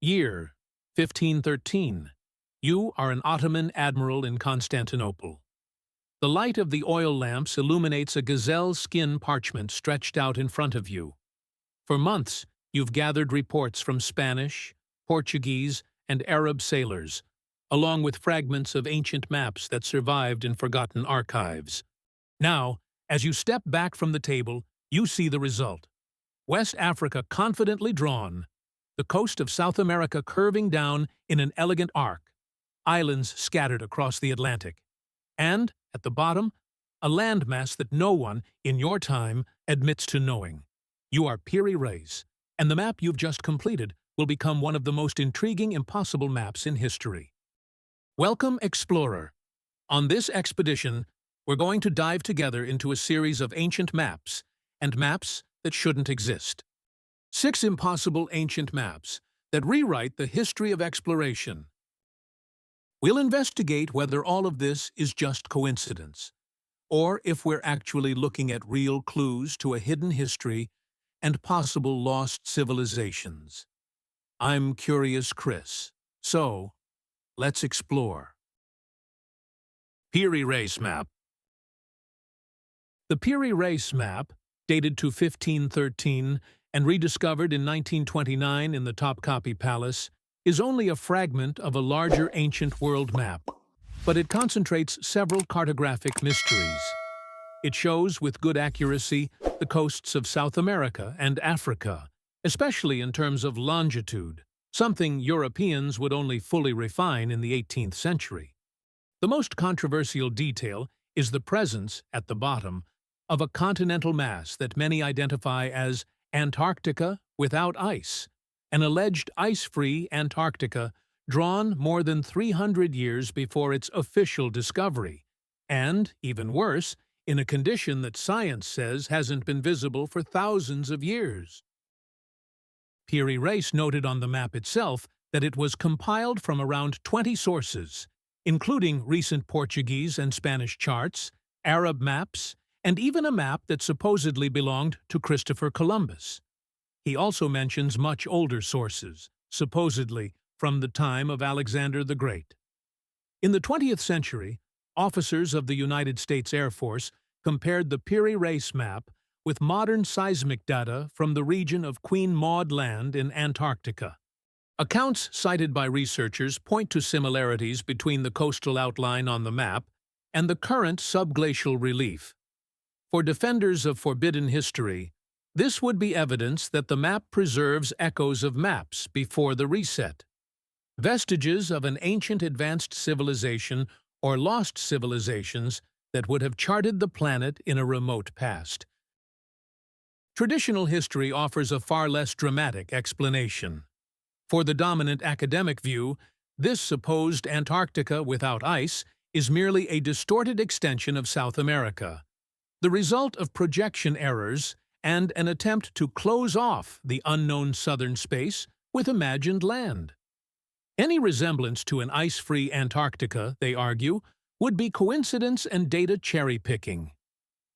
Year 1513. You are an Ottoman admiral in Constantinople. The light of the oil lamps illuminates a gazelle skin parchment stretched out in front of you. For months, you've gathered reports from Spanish, Portuguese, and Arab sailors, along with fragments of ancient maps that survived in forgotten archives. Now, as you step back from the table, you see the result. West Africa confidently drawn, the coast of South America curving down in an elegant arc, islands scattered across the Atlantic, and, at the bottom, a landmass that no one, in your time, admits to knowing. You are Piri Reis, and the map you've just completed will become one of the most intriguing impossible maps in history. Welcome, explorer. On this expedition, we're going to dive together into a series of ancient maps, and maps that shouldn't exist. 6 impossible ancient maps that rewrite the history of exploration. We'll investigate whether all of this is just coincidence, or if we're actually looking at real clues to a hidden history and possible lost civilizations. I'm Curious Chris, so let's explore. Piri Reis Map. The Piri Reis Map, dated to 1513 and rediscovered in 1929 in the Topkapi Palace, is only a fragment of a larger ancient world map, but it concentrates several cartographic mysteries. It shows with good accuracy the coasts of South America and Africa, especially in terms of longitude, something Europeans would only fully refine in the 18th century. The most controversial detail is the presence, at the bottom, of a continental mass that many identify as Antarctica without ice, an alleged ice-free Antarctica drawn more than 300 years before its official discovery, and, even worse, in a condition that science says hasn't been visible for thousands of years. Piri Reis noted on the map itself that it was compiled from around 20 sources, including recent Portuguese and Spanish charts, Arab maps, and even a map that supposedly belonged to Christopher Columbus. He also mentions much older sources, supposedly from the time of Alexander the Great. In the 20th century, officers of the United States Air Force compared the Piri Reis map with modern seismic data from the region of Queen Maud Land in Antarctica. Accounts cited by researchers point to similarities between the coastal outline on the map and the current subglacial relief. For defenders of forbidden history, this would be evidence that the map preserves echoes of maps before the reset, vestiges of an ancient advanced civilization or lost civilizations that would have charted the planet in a remote past. Traditional history offers a far less dramatic explanation. For the dominant academic view, this supposed Antarctica without ice is merely a distorted extension of South America, the result of projection errors and an attempt to close off the unknown southern space with imagined land. Any resemblance to an ice-free Antarctica, they argue, would be coincidence and data cherry-picking.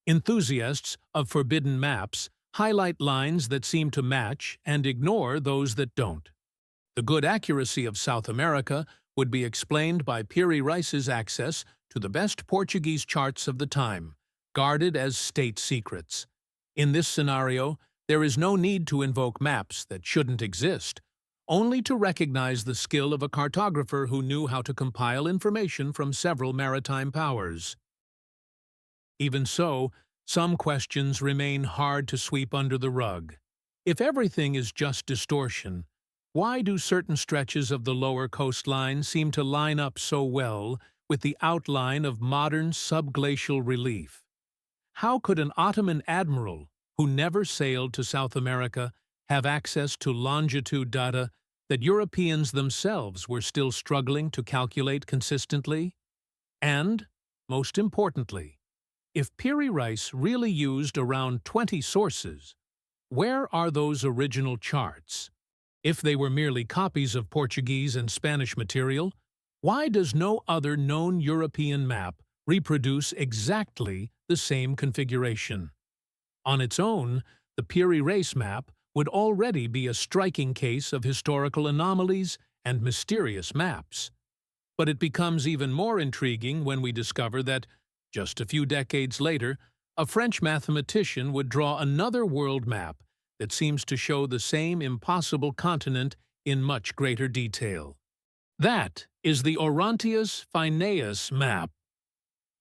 Enthusiasts of forbidden maps highlight lines that seem to match and ignore those that don't. The good accuracy of South America would be explained by Piri Reis's access to the best Portuguese charts of the time, guarded as state secrets. In this scenario, there is no need to invoke maps that shouldn't exist, only to recognize the skill of a cartographer who knew how to compile information from several maritime powers. Even so, some questions remain hard to sweep under the rug. If everything is just distortion, why do certain stretches of the lower coastline seem to line up so well with the outline of modern subglacial relief? How could an Ottoman admiral, who never sailed to South America, have access to longitude data that Europeans themselves were still struggling to calculate consistently? And, most importantly, if Piri Reis really used around 20 sources, where are those original charts? If they were merely copies of Portuguese and Spanish material, why does no other known European map reproduce exactly the same configuration? On its own, the Piri Reis map would already be a striking case of historical anomalies and mysterious maps. But it becomes even more intriguing when we discover that, just a few decades later, a French mathematician would draw another world map that seems to show the same impossible continent in much greater detail. That is the Oronteus Finaeus Map,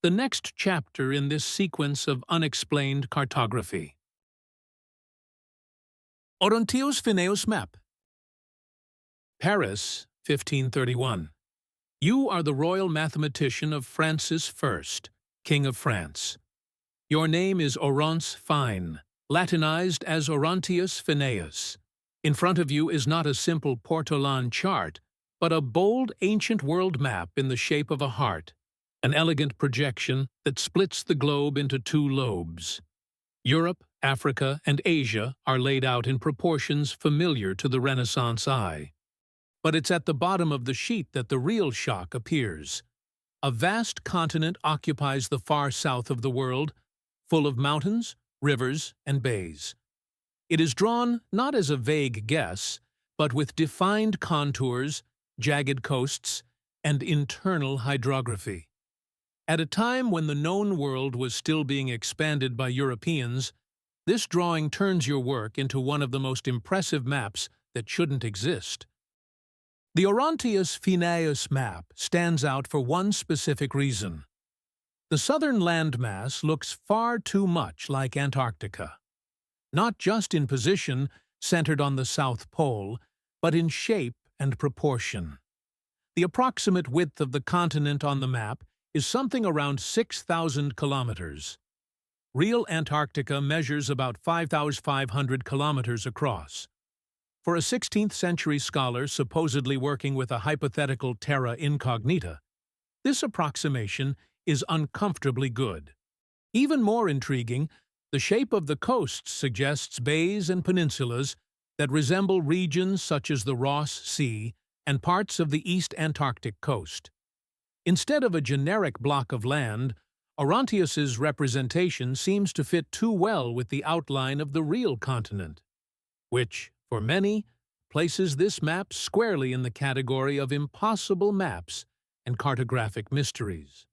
the next chapter in this sequence of unexplained cartography. Oronteus Finaeus Map. Paris, 1531. You are the royal mathematician of Francis I, King of France. Your name is Oronce Fine, Latinized as Oronteus Finaeus. In front of you is not a simple portolan chart, but a bold ancient world map in the shape of a heart, an elegant projection that splits the globe into two lobes. Europe, Africa, and Asia are laid out in proportions familiar to the Renaissance eye. But it's at the bottom of the sheet that the real shock appears. A vast continent occupies the far south of the world, full of mountains, rivers, and bays. It is drawn not as a vague guess, but with defined contours, jagged coasts, and internal hydrography. At a time when the known world was still being expanded by Europeans, this drawing turns your work into one of the most impressive maps that shouldn't exist. The Oronteus Finaeus Map stands out for one specific reason. The southern landmass looks far too much like Antarctica. Not just in position, centered on the South Pole, but in shape and proportion. The approximate width of the continent on the map is something around 6,000 kilometers. Real Antarctica measures about 5,500 kilometers across. For a 16th-century scholar supposedly working with a hypothetical terra incognita, this approximation is uncomfortably good. Even more intriguing, the shape of the coasts suggests bays and peninsulas that resemble regions such as the Ross Sea and parts of the East Antarctic coast. Instead of a generic block of land, Oronteus's representation seems to fit too well with the outline of the real continent, which, for many, places this map squarely in the category of impossible maps and cartographic mysteries.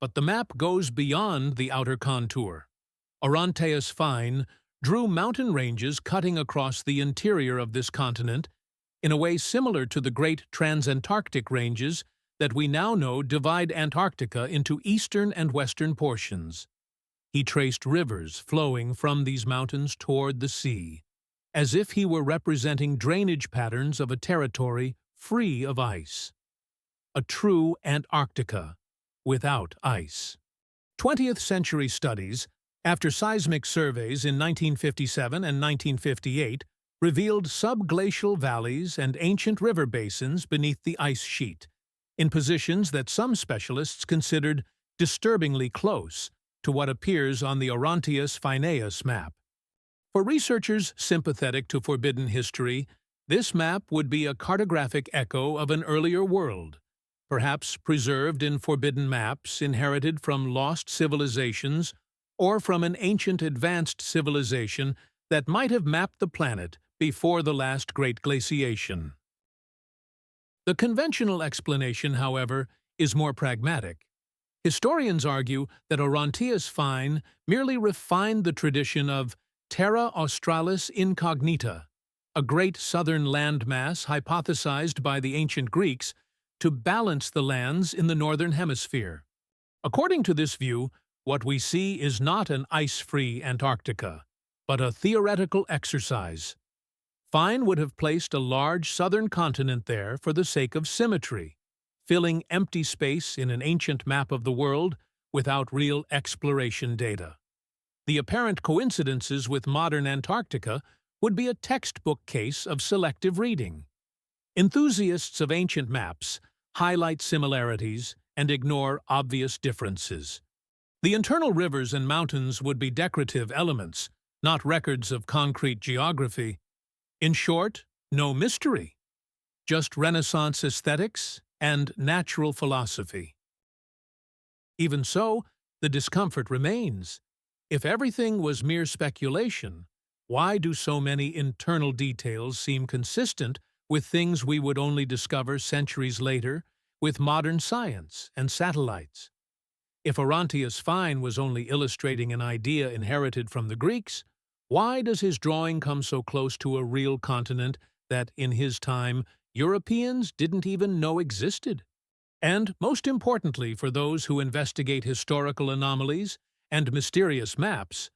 But the map goes beyond the outer contour. Oronteus Fine drew mountain ranges cutting across the interior of this continent in a way similar to the great transantarctic ranges that we now know divide Antarctica into eastern and western portions. He traced rivers flowing from these mountains toward the sea, as if he were representing drainage patterns of a territory free of ice. A true Antarctica without ice. 20th-century studies, after seismic surveys in 1957 and 1958, revealed subglacial valleys and ancient river basins beneath the ice sheet, in positions that some specialists considered disturbingly close to what appears on the Oronteus Finaeus Map. For researchers sympathetic to forbidden history, this map would be a cartographic echo of an earlier world, perhaps preserved in forbidden maps inherited from lost civilizations or from an ancient advanced civilization that might have mapped the planet before the last great glaciation. The conventional explanation, however, is more pragmatic. Historians argue that Oronteus Fine merely refined the tradition of terra australis incognita, a great southern landmass hypothesized by the ancient Greeks to balance the lands in the northern hemisphere. According to this view, what we see is not an ice-free Antarctica, but a theoretical exercise. Fine would have placed a large southern continent there for the sake of symmetry, filling empty space in an ancient map of the world without real exploration data. The apparent coincidences with modern Antarctica would be a textbook case of selective reading. Enthusiasts of ancient maps highlight similarities and ignore obvious differences. The internal rivers and mountains would be decorative elements, not records of concrete geography. In short, no mystery, just Renaissance aesthetics and natural philosophy. Even so, the discomfort remains. If everything was mere speculation, Why do so many internal details seem consistent with things we would only discover centuries later with modern science and satellites? If Oronteus Finaeus was only illustrating an idea inherited from the Greeks, why does his drawing come so close to a real continent that, in his time, Europeans didn't even know existed? And, most importantly for those who investigate historical anomalies and mysterious maps,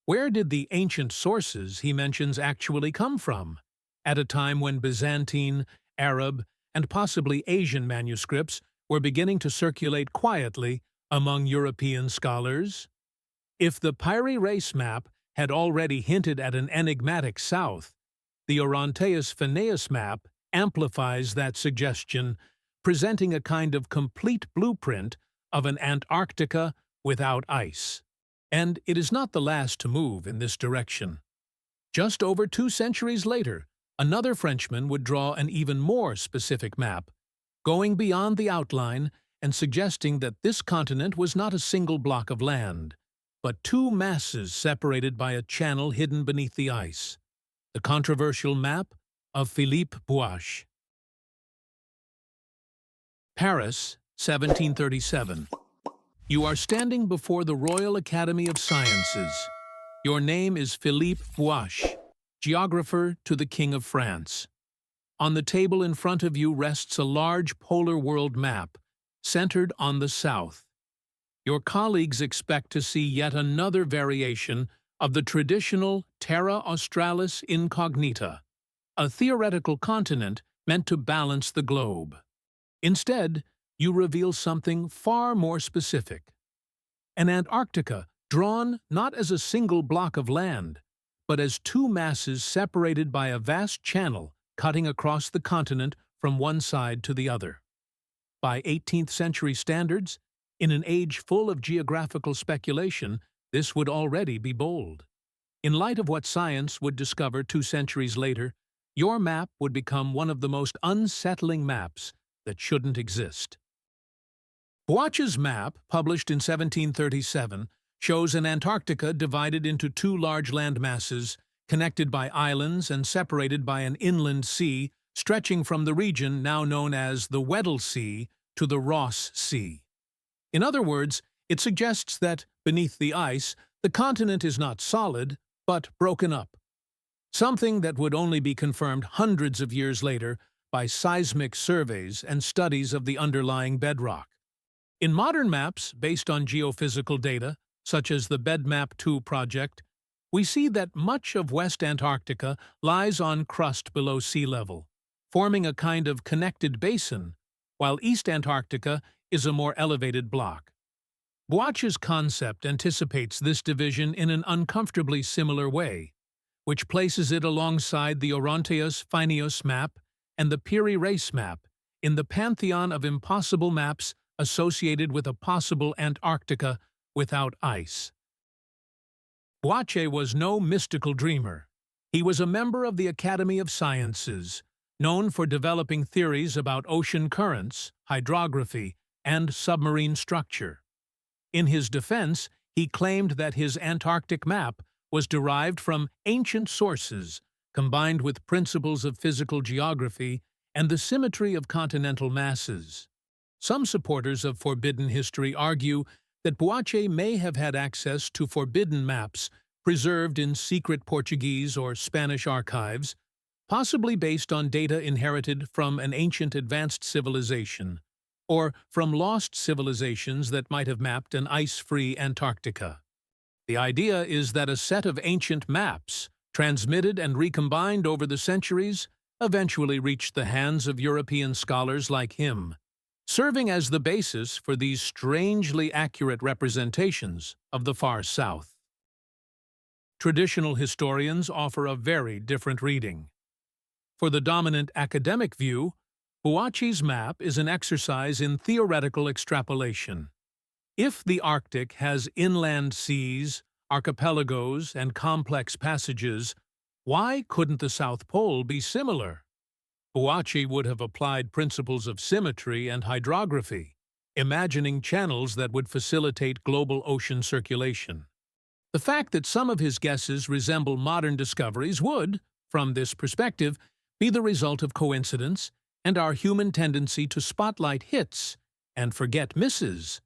where did the ancient sources he mentions actually come from, at a time when Byzantine, Arab, and possibly Asian manuscripts were beginning to circulate quietly among European scholars? If the Piri Reis Map had already hinted at an enigmatic south, the Oronteus Finaeus Map amplifies that suggestion, presenting a kind of complete blueprint of an Antarctica without ice. And it is not the last to move in this direction. Just over 2 centuries later, another Frenchman would draw an even more specific map, going beyond the outline and suggesting that this continent was not a single block of land, but 2 masses separated by a channel hidden beneath the ice. The controversial map of Philippe Buache. Paris, 1737. You are standing before the Royal Academy of Sciences. Your name is Philippe Buache, geographer to the King of France. On the table in front of you rests a large polar world map, centered on the south. Your colleagues expect to see yet another variation of the traditional Terra Australis Incognita, a theoretical continent meant to balance the globe. Instead, you reveal something far more specific. An Antarctica drawn not as a single block of land, but as 2 masses separated by a vast channel cutting across the continent from one side to the other. By 18th century standards, in an age full of geographical speculation, this would already be bold. In light of what science would discover 2 centuries later, your map would become one of the most unsettling maps that shouldn't exist. Buache's map, published in 1737, shows an Antarctica divided into 2 large land masses, connected by islands and separated by an inland sea stretching from the region now known as the Weddell Sea to the Ross Sea. In other words, it suggests that, beneath the ice, the continent is not solid, but broken up. Something that would only be confirmed hundreds of years later by seismic surveys and studies of the underlying bedrock. In modern maps based on geophysical data, such as the BedMap 2 project, we see that much of West Antarctica lies on crust below sea level, forming a kind of connected basin, while East Antarctica is a more elevated block. Buache's concept anticipates this division in an uncomfortably similar way, which places it alongside the Oronteus Finaeus Map and the Piri Reis Map in the pantheon of impossible maps associated with a possible Antarctica without ice. Buache was no mystical dreamer. He was a member of the Academy of Sciences, known for developing theories about ocean currents, hydrography, and submarine structure. In his defense, he claimed that his Antarctic map was derived from ancient sources, combined with principles of physical geography and the symmetry of continental masses. Some supporters of forbidden history argue that Buache may have had access to forbidden maps preserved in secret Portuguese or Spanish archives, possibly based on data inherited from an ancient advanced civilization, or from lost civilizations that might have mapped an ice-free Antarctica. The idea is that a set of ancient maps, transmitted and recombined over the centuries, eventually reached the hands of European scholars like him, serving as the basis for these strangely accurate representations of the far south. Traditional historians offer a very different reading. For the dominant academic view, Buache's map is an exercise in theoretical extrapolation. If the Arctic has inland seas, archipelagos, and complex passages, why couldn't the South Pole be similar? Buache would have applied principles of symmetry and hydrography, imagining channels that would facilitate global ocean circulation. The fact that some of his guesses resemble modern discoveries would, from this perspective, be the result of coincidence and our human tendency to spotlight hits and forget misses.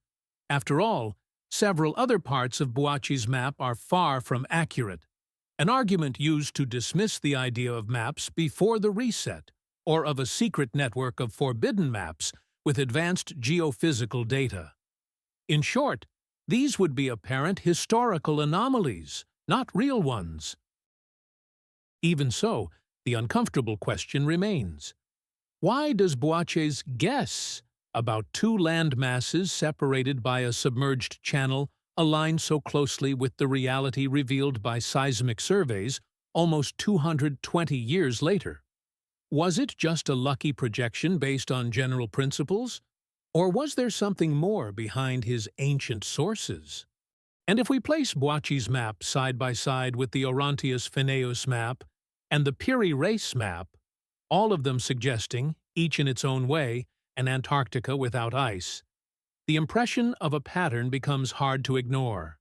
After all, several other parts of Buache's map are far from accurate, an argument used to dismiss the idea of maps before the reset, or of a secret network of forbidden maps with advanced geophysical data. In short, these would be apparent historical anomalies, not real ones. Even so, the uncomfortable question remains. Why does Buache's guess about two land masses separated by a submerged channel align so closely with the reality revealed by seismic surveys almost 220 years later? Was it just a lucky projection based on general principles? Or was there something more behind his ancient sources? And if we place Buache's map side by side with the Oronteus Finaeus Map and the Piri Reis Map, all of them suggesting, each in its own way, an Antarctica without ice, the impression of a pattern becomes hard to ignore.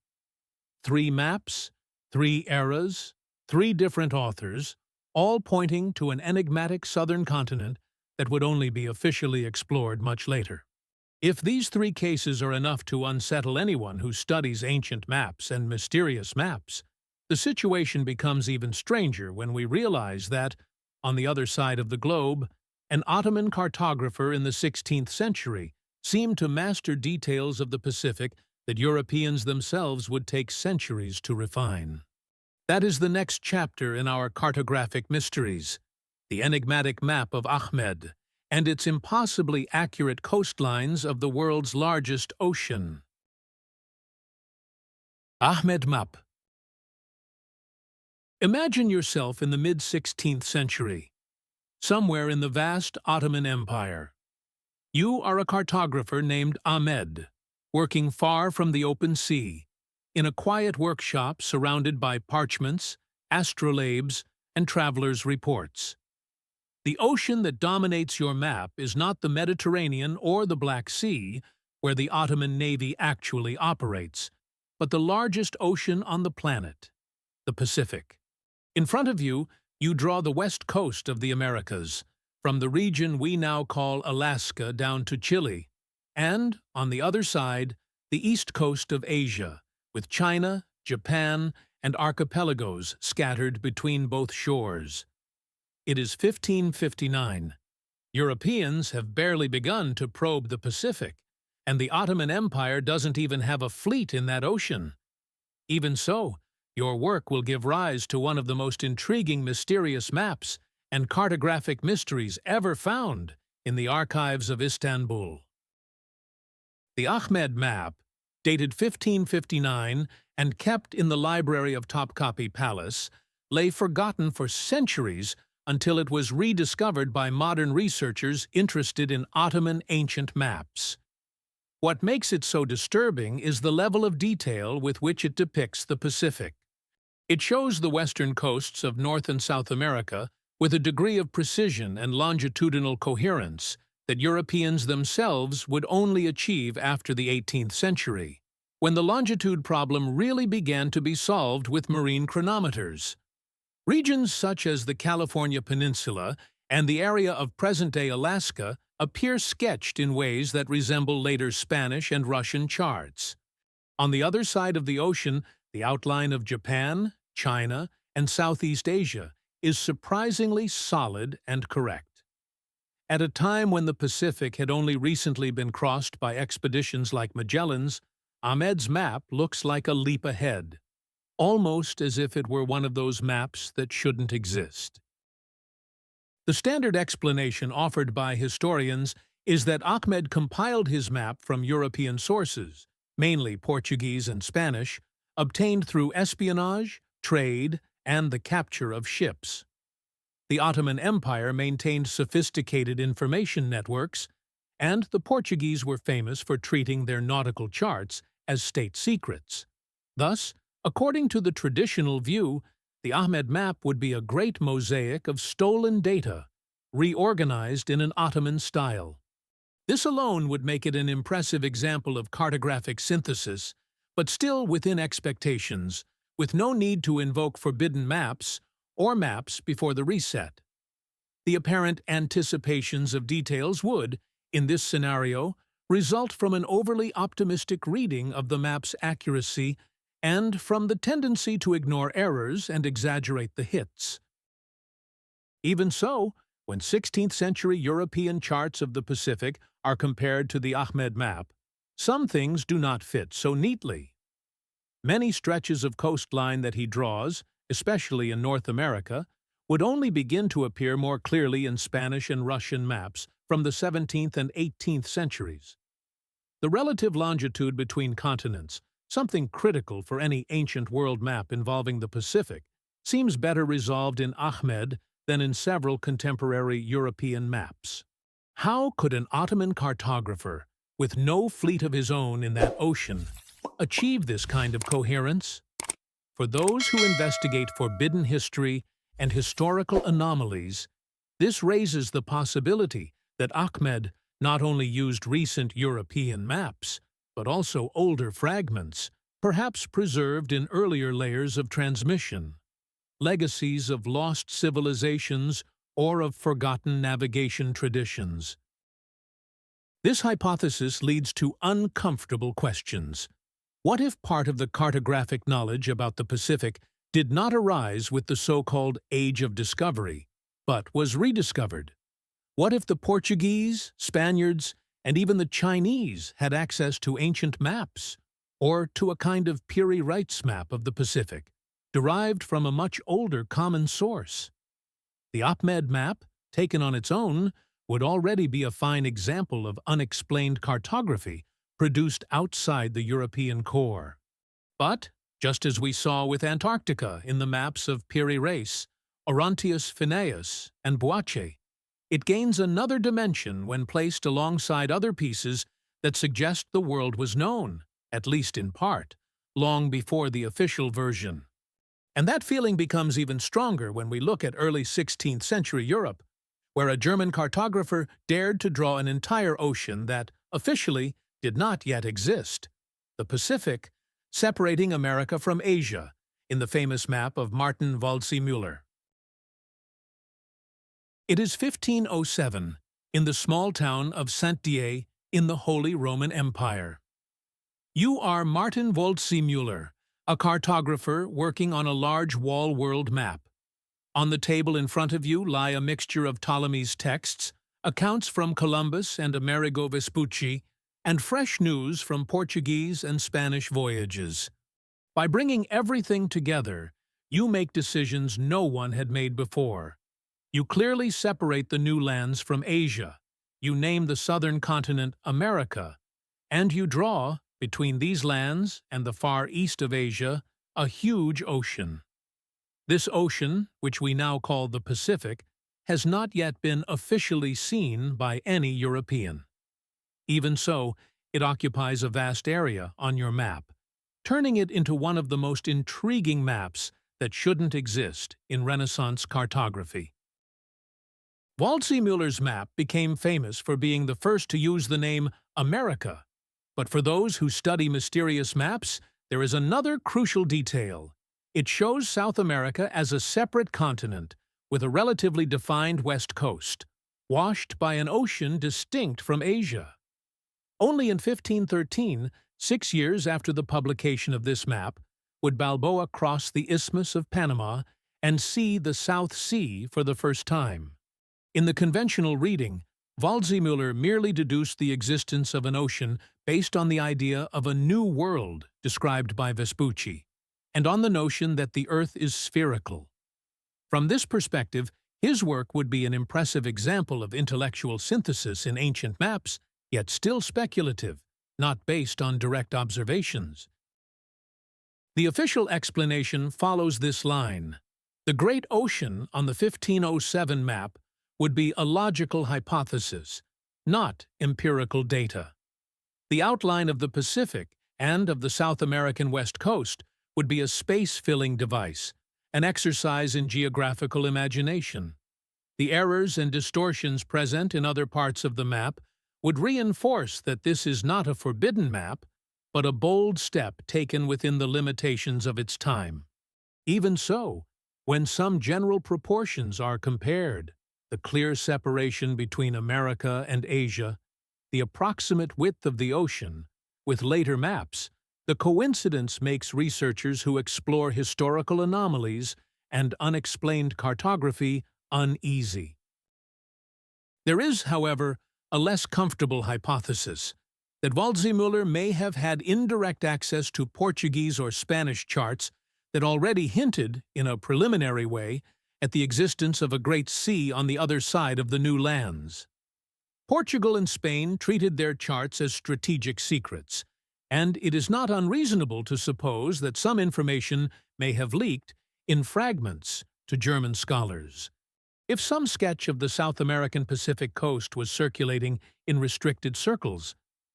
3 maps, 3 eras, 3 different authors, all pointing to an enigmatic southern continent that would only be officially explored much later. If these 3 cases are enough to unsettle anyone who studies ancient maps and mysterious maps, the situation becomes even stranger when we realize that, on the other side of the globe, an Ottoman cartographer in the 16th century seemed to master details of the Pacific that Europeans themselves would take centuries to refine. That is the next chapter in our cartographic mysteries, the enigmatic map of Ahmed and its impossibly accurate coastlines of the world's largest ocean. Ahmed Map. Imagine yourself in the mid-16th century, somewhere in the vast Ottoman Empire. You are a cartographer named Ahmed, working far from the open sea, in a quiet workshop surrounded by parchments, astrolabes, and travelers' reports. The ocean that dominates your map is not the Mediterranean or the Black Sea, where the Ottoman Navy actually operates, but the largest ocean on the planet, the Pacific. In front of you, you draw the west coast of the Americas, from the region we now call Alaska down to Chile, and, on the other side, the east coast of Asia, with China, Japan, and archipelagos scattered between both shores. It is 1559. Europeans have barely begun to probe the Pacific, and the Ottoman Empire doesn't even have a fleet in that ocean. Even so, your work will give rise to one of the most intriguing mysterious maps and cartographic mysteries ever found in the archives of Istanbul. The Ahmed map, dated 1559 and kept in the library of Topkapi Palace, lay forgotten for centuries until it was rediscovered by modern researchers interested in Ottoman ancient maps. What makes it so disturbing is the level of detail with which it depicts the Pacific. It shows the western coasts of North and South America with a degree of precision and longitudinal coherence that Europeans themselves would only achieve after the 18th century, when the longitude problem really began to be solved with marine chronometers. Regions such as the California Peninsula and the area of present-day Alaska appear sketched in ways that resemble later Spanish and Russian charts. On the other side of the ocean, the outline of Japan, China, and Southeast Asia is surprisingly solid and correct. At a time when the Pacific had only recently been crossed by expeditions like Magellan's, Ahmed's map looks like a leap ahead, almost as if it were one of those maps that shouldn't exist. The standard explanation offered by historians is that Ahmed compiled his map from European sources, mainly Portuguese and Spanish, obtained through espionage, trade, and the capture of ships. The Ottoman Empire maintained sophisticated information networks, and the Portuguese were famous for treating their nautical charts as state secrets. Thus, according to the traditional view, the Ahmed map would be a great mosaic of stolen data, reorganized in an Ottoman style. This alone would make it an impressive example of cartographic synthesis, but still within expectations, with no need to invoke forbidden maps or maps before the reset. The apparent anticipations of details would, in this scenario, result from an overly optimistic reading of the map's accuracy and from the tendency to ignore errors and exaggerate the hits. Even so, when 16th-century European charts of the Pacific are compared to the Ahmed map, some things do not fit so neatly. Many stretches of coastline that he draws, especially in North America, would only begin to appear more clearly in Spanish and Russian maps from the 17th and 18th centuries. The relative longitude between continents, something critical for any ancient world map involving the Pacific, seems better resolved in Ahmed than in several contemporary European maps. How could an Ottoman cartographer, with no fleet of his own in that ocean, achieve this kind of coherence? For those who investigate forbidden history and historical anomalies, this raises the possibility that Ahmed not only used recent European maps, but also older fragments, perhaps preserved in earlier layers of transmission, legacies of lost civilizations or of forgotten navigation traditions. This hypothesis leads to uncomfortable questions. What if part of the cartographic knowledge about the Pacific did not arise with the so-called Age of Discovery, but was rediscovered? What if the Portuguese, Spaniards, and even the Chinese had access to ancient maps, or to a kind of Piri Reis Map of the Pacific, derived from a much older common source? The Ahmed map, taken on its own, would already be a fine example of unexplained cartography produced outside the European core. But, just as we saw with Antarctica in the maps of Piri Reis, Oronteus Finaeus, and Buache, it gains another dimension when placed alongside other pieces that suggest the world was known, at least in part, long before the official version. And that feeling becomes even stronger when we look at early 16th century Europe, where a German cartographer dared to draw an entire ocean that, officially, did not yet exist, the Pacific, separating America from Asia, in the famous map of Martin Waldseemüller. It is 1507, in the small town of Saint-Dié in the Holy Roman Empire. You are Martin Waldseemüller, a cartographer working on a large wall world map. On the table in front of you lie a mixture of Ptolemy's texts, accounts from Columbus and Amerigo Vespucci, and fresh news from Portuguese and Spanish voyages. By bringing everything together, you make decisions no one had made before. You clearly separate the new lands from Asia, you name the southern continent America, and you draw, between these lands and the far east of Asia, a huge ocean. This ocean, which we now call the Pacific, has not yet been officially seen by any European. Even so, it occupies a vast area on your map, turning it into one of the most intriguing maps that shouldn't exist in Renaissance cartography. Waldseemüller's map became famous for being the first to use the name America, but for those who study mysterious maps, there is another crucial detail. It shows South America as a separate continent, with a relatively defined west coast, washed by an ocean distinct from Asia. Only in 1513, 6 years after the publication of this map, would Balboa cross the Isthmus of Panama and see the South Sea for the first time. In the conventional reading, Waldseemüller merely deduced the existence of an ocean based on the idea of a new world described by Vespucci, and on the notion that the Earth is spherical. From this perspective, his work would be an impressive example of intellectual synthesis in ancient maps, yet still speculative, not based on direct observations. The official explanation follows this line. The Great Ocean on the 1507 map would be a logical hypothesis, not empirical data. The outline of the Pacific and of the South American West Coast would be a space-filling device, an exercise in geographical imagination. The errors and distortions present in other parts of the map would reinforce that this is not a forbidden map, but a bold step taken within the limitations of its time. Even so, when some general proportions are compared, the clear separation between America and Asia, the approximate width of the ocean, with later maps, the coincidence makes researchers who explore historical anomalies and unexplained cartography uneasy. There is, however, a less comfortable hypothesis that Waldseemüller may have had indirect access to Portuguese or Spanish charts that already hinted, in a preliminary way, at the existence of a great sea on the other side of the new lands. Portugal and Spain treated their charts as strategic secrets, and it is not unreasonable to suppose that some information may have leaked in fragments to German scholars. If some sketch of the South American Pacific coast was circulating in restricted circles,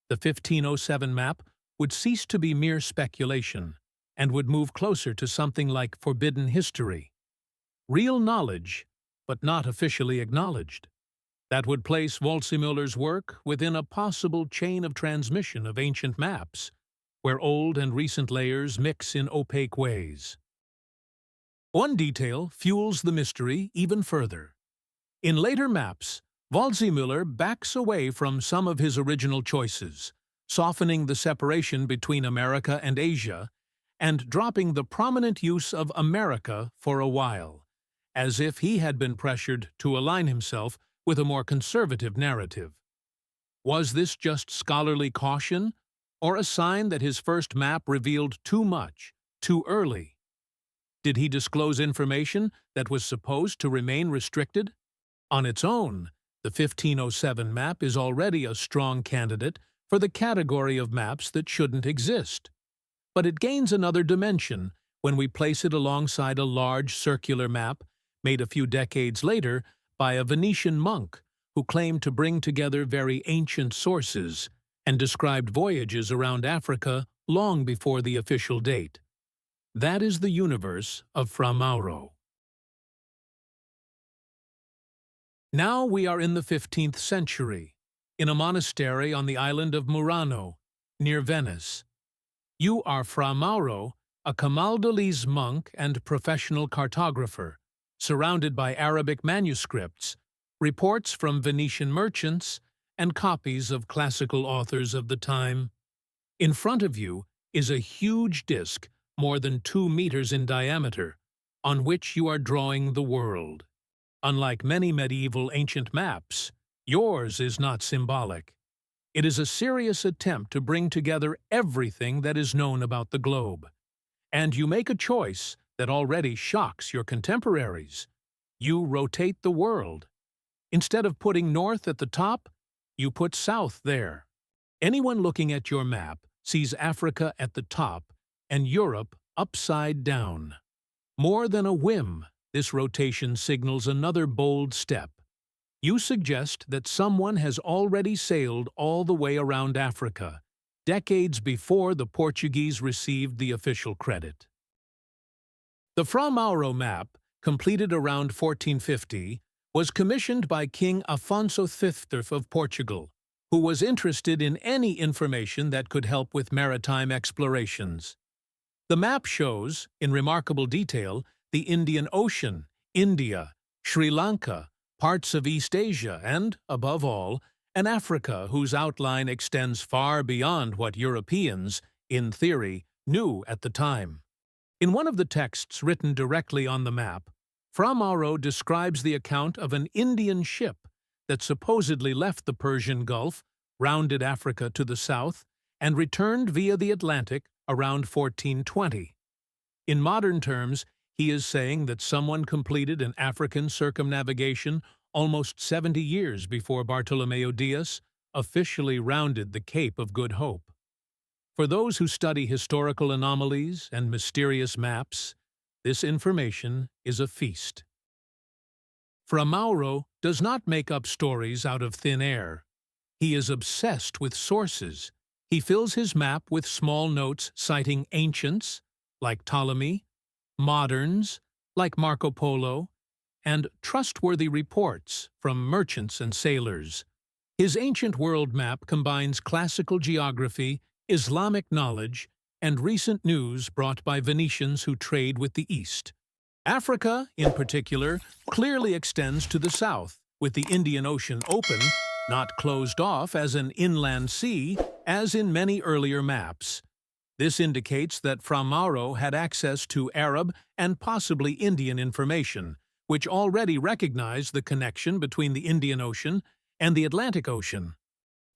the 1507 map would cease to be mere speculation and would move closer to something like forbidden history. Real knowledge, but not officially acknowledged. That would place Waldseemüller's work within a possible chain of transmission of ancient maps, where old and recent layers mix in opaque ways. One detail fuels the mystery even further. In later maps, Waldseemüller backs away from some of his original choices, softening the separation between America and Asia, and dropping the prominent use of America for a while, as if he had been pressured to align himself with a more conservative narrative. Was this just scholarly caution, or a sign that his first map revealed too much, too early? Did he disclose information that was supposed to remain restricted? On its own, the 1507 map is already a strong candidate for the category of maps that shouldn't exist. But it gains another dimension when we place it alongside a large circular map made a few decades later by a Venetian monk who claimed to bring together very ancient sources and described voyages around Africa long before the official date. That is the universe of Fra Mauro. Now we are in the 15th century, in a monastery on the island of Murano, near Venice. You are Fra Mauro, a Camaldolese monk and professional cartographer, surrounded by Arabic manuscripts, reports from Venetian merchants, and copies of classical authors of the time. In front of you is a huge disk, more than 2 meters in diameter, on which you are drawing the world. Unlike many medieval ancient maps, yours is not symbolic. It is a serious attempt to bring together everything that is known about the globe. And you make a choice that already shocks your contemporaries. You rotate the world. Instead of putting north at the top, you put south there. Anyone looking at your map sees Africa at the top and Europe upside down. More than a whim, this rotation signals another bold step. You suggest that someone has already sailed all the way around Africa, decades before the Portuguese received the official credit. The Fra Mauro map, completed around 1450, was commissioned by King Afonso V of Portugal, who was interested in any information that could help with maritime explorations. The map shows, in remarkable detail, the Indian Ocean, India, Sri Lanka, parts of East Asia, and, above all, an Africa whose outline extends far beyond what Europeans, in theory, knew at the time. In one of the texts written directly on the map, Fra Mauro describes the account of an Indian ship that supposedly left the Persian Gulf, rounded Africa to the south, and returned via the Atlantic around 1420. In modern terms, he is saying that someone completed an African circumnavigation almost 70 years before Bartolomeo Dias officially rounded the Cape of Good Hope. For those who study historical anomalies and mysterious maps, this information is a feast. Fra Mauro does not make up stories out of thin air. He is obsessed with sources. He fills his map with small notes citing ancients, like Ptolemy, moderns, like Marco Polo, and trustworthy reports from merchants and sailors. His ancient world map combines classical geography, Islamic knowledge, and recent news brought by Venetians who trade with the East. Africa, in particular, clearly extends to the south, with the Indian Ocean open, not closed off as an inland sea, as in many earlier maps. This indicates that Fra Mauro had access to Arab and possibly Indian information, which already recognized the connection between the Indian Ocean and the Atlantic Ocean.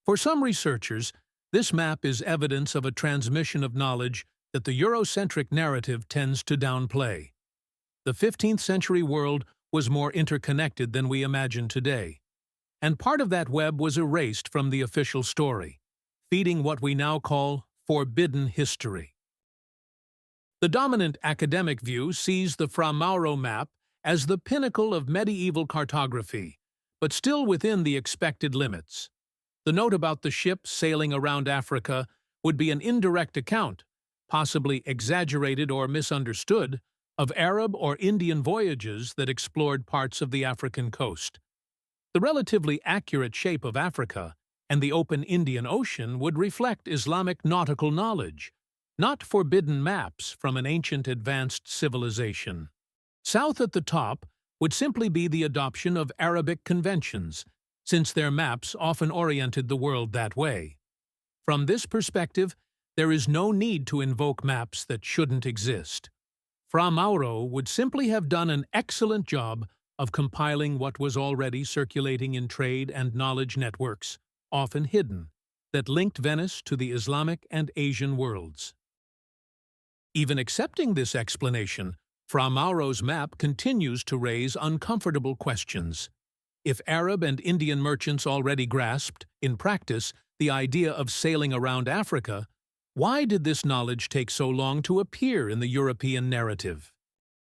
For some researchers, this map is evidence of a transmission of knowledge that the Eurocentric narrative tends to downplay. The 15th century world was more interconnected than we imagine today, and part of that web was erased from the official story, feeding what we now call forbidden history. The dominant academic view sees the Fra Mauro map as the pinnacle of medieval cartography, but still within the expected limits. The note about the ship sailing around Africa would be an indirect account, possibly exaggerated or misunderstood, of Arab or Indian voyages that explored parts of the African coast. The relatively accurate shape of Africa and the open Indian Ocean would reflect Islamic nautical knowledge, not forbidden maps from an ancient advanced civilization. South at the top would simply be the adoption of Arabic conventions, since their maps often oriented the world that way. From this perspective, there is no need to invoke maps that shouldn't exist. Fra Mauro would simply have done an excellent job of compiling what was already circulating in trade and knowledge networks, often hidden, that linked Venice to the Islamic and Asian worlds. Even accepting this explanation, Fra Mauro's map continues to raise uncomfortable questions. If Arab and Indian merchants already grasped, in practice, the idea of sailing around Africa, why did this knowledge take so long to appear in the European narrative?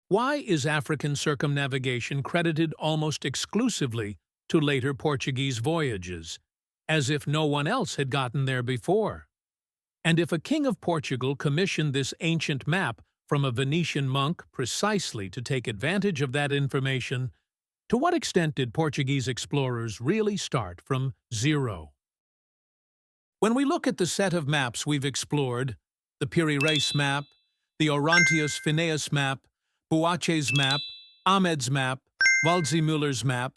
Why is African circumnavigation credited almost exclusively to later Portuguese voyages, as if no one else had gotten there before? And if a king of Portugal commissioned this ancient map from a Venetian monk precisely to take advantage of that information, to what extent did Portuguese explorers really start from zero? When we look at the set of maps we've explored, the Piri Reis Map, the Oronteus Finaeus Map, Buache's map, Ahmed's map, Waldseemüller's map,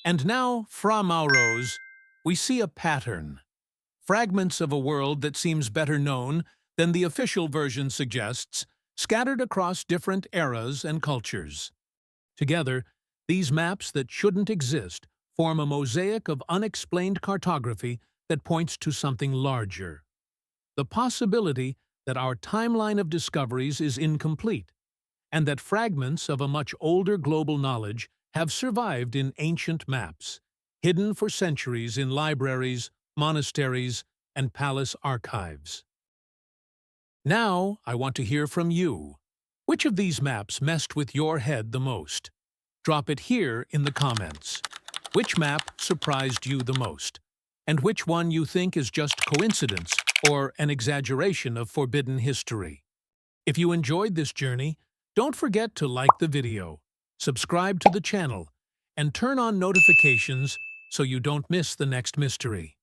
and now Fra Mauro's, we see a pattern. Fragments of a world that seems better known than the official version suggests, scattered across different eras and cultures. Together, these maps that shouldn't exist form a mosaic of unexplained cartography that points to something larger. The possibility that our timeline of discoveries is incomplete, and that fragments of a much older global knowledge have survived in ancient maps, hidden for centuries in libraries, monasteries, and palace archives. Now, I want to hear from you. Which of these maps messed with your head the most? Drop it here in the comments. Which map surprised you the most? And which one you think is just coincidence or an exaggeration of forbidden history? If you enjoyed this journey, don't forget to like the video, subscribe to the channel, and turn on notifications so you don't miss the next mystery.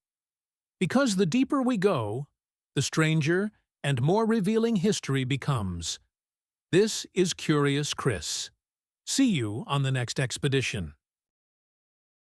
Because the deeper we go, the stranger and more revealing history becomes. This is Curious Chris. See you on the next expedition.